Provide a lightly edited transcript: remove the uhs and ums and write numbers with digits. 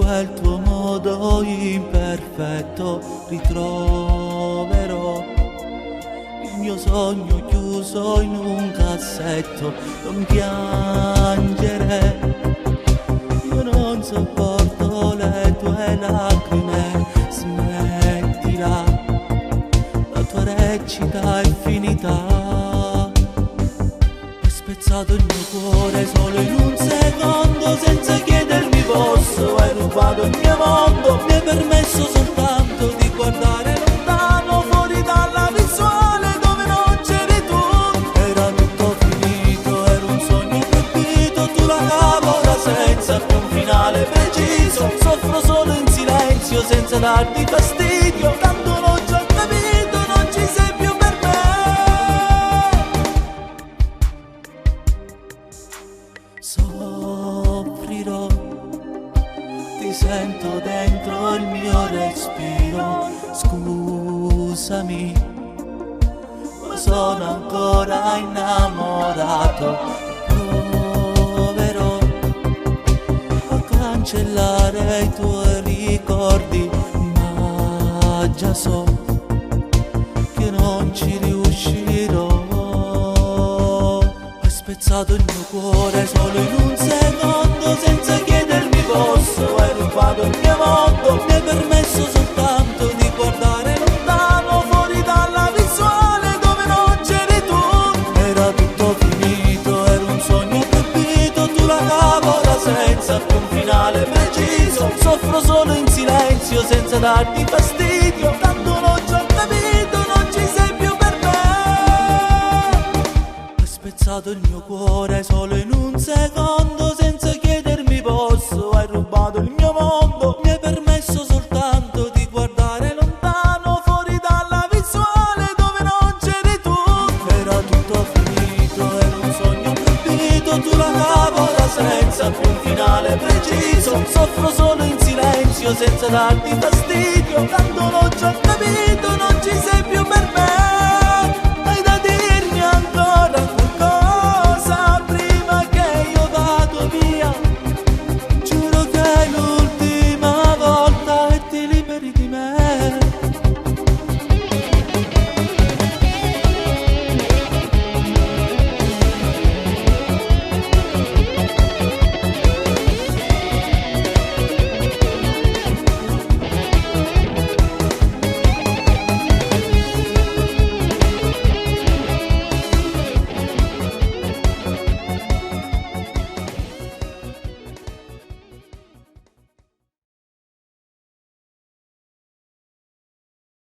quel tuo modo imperfetto ritroverò il mio sogno chiuso in un cassetto. Non piangere, io non sopporto le tue lacrime, smettila, la tua recita è finita. Hai spezzato il mio cuore solo in un secondo, senza chiedermi posso. Hai rubato il mio mondo, mi hai permesso soltanto di guardare lontano, fuori dalla visuale dove non c'eri tu. Era tutto finito, era un sogno proibito, tu la lavora senza più un finale preciso. Soffro solo in silenzio senza darti fastidio, tanto l'ho già capito, non ci sei più per me. Soffrirò, ti sento dentro il mio respiro. Scusami, ma sono ancora innamorato. Proverò a cancellare i tuoi ricordi, ma già so che non ci riuscirò. Hai spezzato il mio cuore solo in un secondo, senza chiedermi posso. Hai rubato il mio mondo, mi hai permesso soltanto di guardare lontano, fuori dalla visuale dove non c'eri tu. Era tutto finito, era un sogno proibito, tu la lavora senza più un finale preciso. Soffro solo in silenzio senza darti fastidio, tanto l'ho già capito, non ci sei più per me. Hai spezzato il mio cuore solo in un secondo, senza chiedermi posso. Hai rubato il mio mondo, mi hai permesso soltanto di guardare lontano, fuori dalla visuale dove non c'eri tu. Era tutto finito, era un sogno proibito, tu la lavora senza più un finale preciso. Soffro solo in silenzio senza darti fastidio, tanto l'ho già capito, non ci sei più per me.